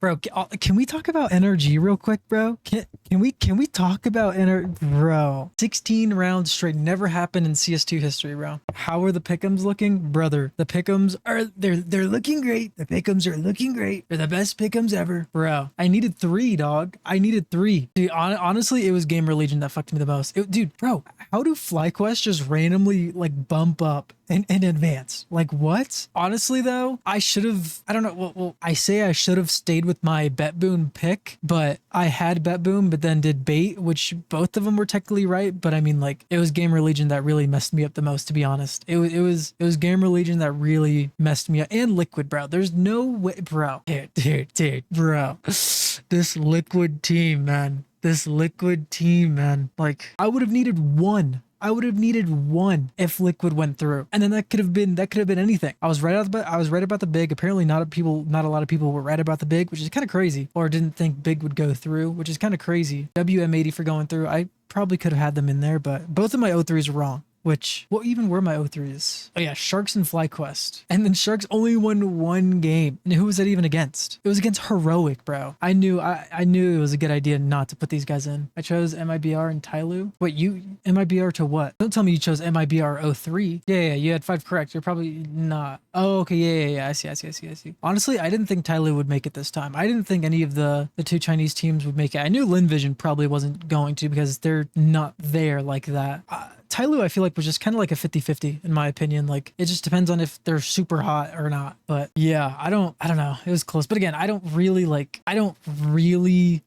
Bro, can we talk about NRG real quick, bro? Can we talk about bro? 16 rounds straight never happened in CS2 history, bro. How are the pick'ems looking, brother? The pick'ems are they're looking great. The pick'ems are looking great. They're the best pick'ems ever, bro. I needed 3, dog. I needed 3. Dude, honestly, it was Gamer Legion that fucked me the most. Dude, bro, how do FlyQuest just randomly like bump up in advance? Like what? Honestly though, I should have, I don't know. Well, I say I should have stayed with my Bet Boom pick, but I had Bet Boom, but then did bait, which both of them were technically right. But I mean, like, it was Gamer Legion that really messed me up the most, to be honest. It was Gamer Legion that really messed me up, and Liquid, bro. There's no way, bro. Dude, bro. This Liquid team, man. This Liquid team, man. Like, I would have needed one. I would have needed one if Liquid went through, and then that could have been anything. I was right about the big. Apparently, not a lot of people were right about the big, which is kind of crazy, or didn't think big would go through, which is kind of crazy. WM80 for going through. I probably could have had them in there, but both of my O3s were wrong. Which, what even were my O3s? Oh yeah, Sharks and FlyQuest. And then Sharks only won 1 game. And who was that even against? It was against Heroic, bro. I knew it was a good idea not to put these guys in. I chose MIBR and Tyloo. Wait, you, MIBR to what? Don't tell me you chose MIBR 03. Yeah, you had 5 correct. You're probably not. Oh, okay, yeah. I see. Honestly, I didn't think Tyloo would make it this time. I didn't think any of the 2 Chinese teams would make it. I knew Linvision probably wasn't going to because they're not there like that. Tyloo, I feel like, was just kind of like a 50-50 in my opinion. Like, it just depends on if they're super hot or not. But yeah, I don't know. It was close. But again, I don't really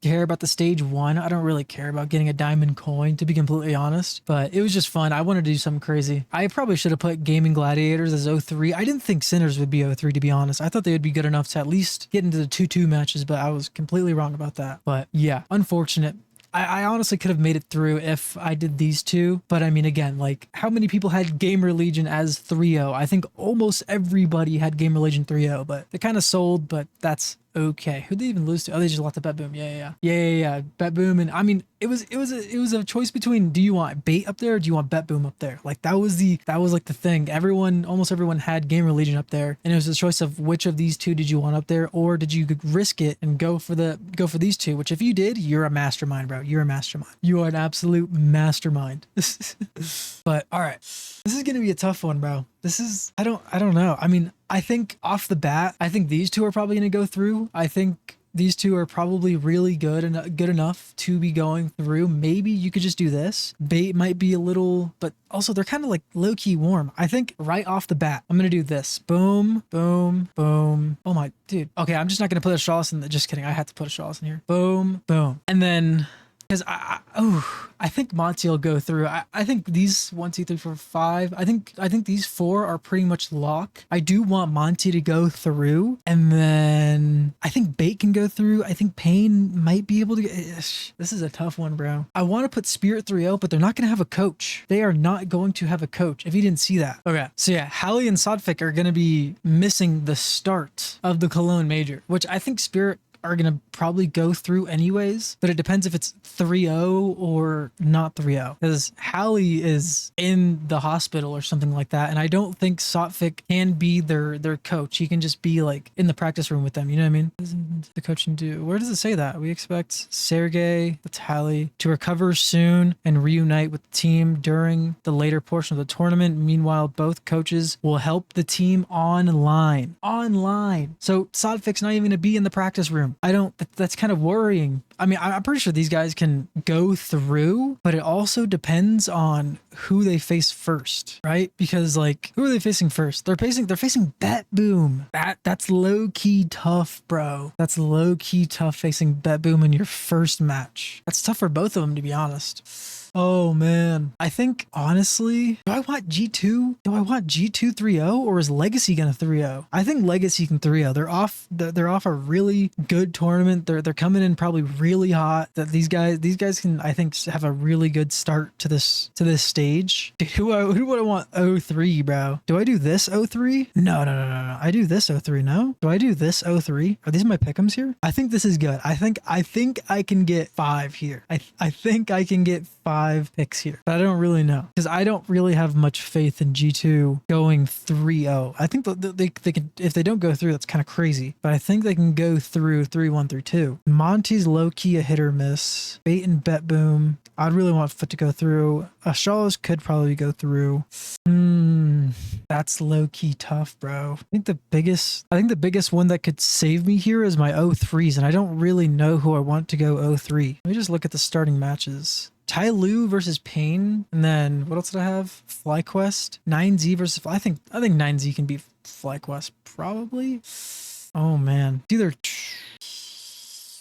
care about the stage 1. I don't really care about getting a diamond coin, to be completely honest. But it was just fun. I wanted to do something crazy. I probably should have put Gaming Gladiators as 03. I didn't think Sinners would be 03, to be honest. I thought they would be good enough to at least get into the 2-2 matches, but I was completely wrong about that. But yeah, unfortunate. I honestly could have made it through if I did these 2. But I mean, again, like, how many people had Gamer Legion as 3-0? I think almost everybody had Gamer Legion 3-0, but they kind of sold, but that's okay. Who'd they even lose to? Oh, they just lost to Bet Boom. Yeah. Bet Boom. And I mean, it was a choice between, do you want bait up there or do you want Bet Boom up there? Like, that was like the thing. Almost everyone had Gamer Legion up there, and it was a choice of which of these 2 did you want up there, or did you risk it and go for these 2? Which, if you did, you're a mastermind, bro. You're a mastermind. You are an absolute mastermind. But all right, this is gonna be a tough one, bro. This is, I don't know. I mean, I think off the bat, I think these 2 are probably going to go through. I think these 2 are probably really good and good enough to be going through. Maybe you could just do this. Bait might be a little, but also they're kind of like low-key warm. I think right off the bat, I'm going to do this. Boom, boom, boom. Oh my, dude. Okay, I'm just not going to put a Shawless in. Just kidding. I had to put a Shawless in here. Boom, boom. And then, because I think Monty will go through. I think these 1, 2, 3, 4, 5. I think these 4 are pretty much lock. I do want Monty to go through, and then I think Bait can go through. I think Payne might be able to. This is a tough one, bro. I want to put Spirit 3-0, but they're not going to have a coach. They are not going to have a coach. If you didn't see that, okay. So yeah, Hallie and Sodfik are going to be missing the start of the Cologne Major, which I think Spirit are going to probably go through anyways, but it depends if it's 3-0 or not 3-0, because Hallie is in the hospital or something like that, and I don't think Sotfik can be their coach. He can just be like in the practice room with them, you know what I mean? The coaching do. Where does it say that? We expect Sergey, that's Hallie, to recover soon and reunite with the team during the later portion of the tournament. Meanwhile, both coaches will help the team online. So Sotfik's not even going to be in the practice room. That's kind of worrying. I mean, I'm pretty sure these guys can go through, but it also depends on who they face first, right? Because, like, who are they facing first? They're facing Bet Boom. That's low key tough, bro. That's low key tough facing Bet Boom in your first match. That's tough for both of them, to be honest. Oh man, I think honestly, do I want G2? Do I want G2 3-0, or is Legacy gonna 3-0? I think Legacy can 3-0. They're off a really good tournament. They're coming in probably really hot. That these guys can, I think, have a really good start to this stage. Dude, who would I want 03, bro? Do I do this 03? No. I do this 03. No. Do I do this 03? Are these my pick'ems here? I think this is good. I think I can get 5 here. I think I can get 5 5 picks here, but I don't really know because I don't really have much faith in G2 going 3-0. I think they can, if they don't go through, that's kind of crazy, but I think they can go through 3-1 through 2. Monty's low-key a hit or miss. Bait and Bet Boom, I'd really want Foot to go through. Shaw's could probably go through. That's low-key tough, bro. I think the biggest one that could save me here is my 0-3s, and I don't really know who I want to go 0-3. Let me just look at the starting matches. Tai Lu versus Pain, and then what else did I have? FlyQuest, 9Z versus. I think 9Z can beat FlyQuest probably. Oh man, it's either.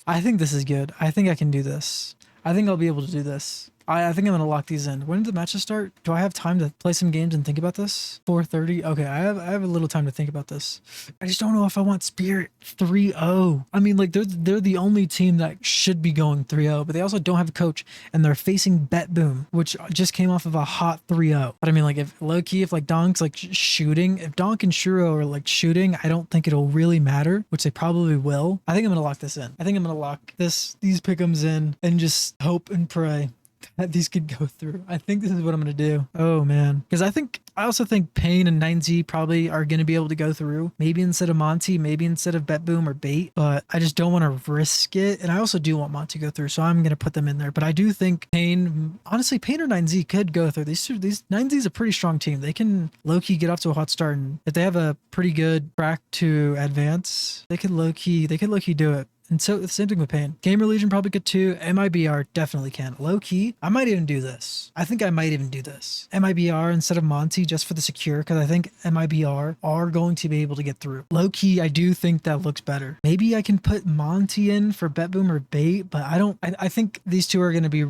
I think this is good. I think I can do this. I think I'll be able to do this. I think I'm gonna lock these in. When did the matches start? Do I have time to play some games and think about this? 4:30. Okay, I have a little time to think about this. I just don't know if I want Spirit 3-0. I mean, like they're the only team that should be going 3-0, but they also don't have a coach, and they're facing Bet Boom, which just came off of a hot 3-0. But I mean, like if low-key, if like Donk's like shooting, if Donk and Shuro are like shooting, I don't think it'll really matter, which they probably will. I think I'm gonna lock this in. I think I'm gonna lock these pick'ems in and just hope and pray that these could go through. I think this is what I'm going to do. Oh man. Because I also think Pain and 9Z probably are going to be able to go through. Maybe instead of Monty, maybe instead of Bet Boom or Bait, but I just don't want to risk it. And I also do want Monty to go through, so I'm going to put them in there. But I do think Pain, honestly, Pain or 9Z could go through. These 9Z is a pretty strong team. They can low-key get off to a hot start, and if they have a pretty good track to advance, they could low-key do it. And so the same thing with Pain. Gamer Legion probably could too. MIBR definitely can. Low key, I might even do this. I think I might even do this. MIBR instead of Monty just for the secure, because I think MIBR are going to be able to get through. Low key, I do think that looks better. Maybe I can put Monty in for Bet Boom or Bait, but I think these two are going to be.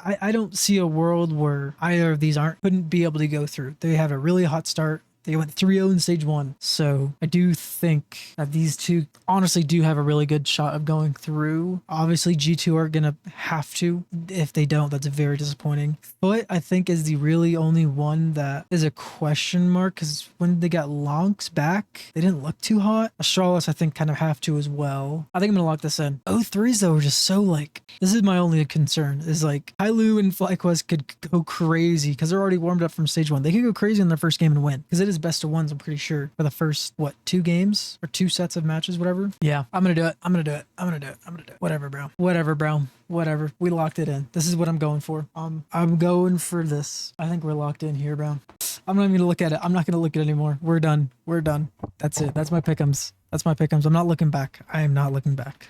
I don't see a world where either of these couldn't be able to go through. They have a really hot start. They went 3-0 in stage 1. So I do think that these two honestly do have a really good shot of going through. Obviously, G2 are going to have to. If they don't, that's very disappointing. Foot, I think, is the really only one that is a question mark, because when they got Lonks back, they didn't look too hot. Astralis, I think, kind of have to as well. I think I'm going to lock this in. 0-3s, though, are just so like, this is my only concern, is like Hailu and FlyQuest could go crazy because they're already warmed up from stage 1. They could go crazy in their first game and win, because it is best of ones, I'm pretty sure, for the first 2 games or 2 sets of matches, whatever. Yeah, I'm gonna do it. Whatever. We locked it in. This is what I'm going for. I'm going for this. I think we're locked in here, bro. I'm not even gonna look at it. I'm not gonna look at it anymore. We're done. That's it. That's my pick'ems. I'm not looking back. I am not looking back.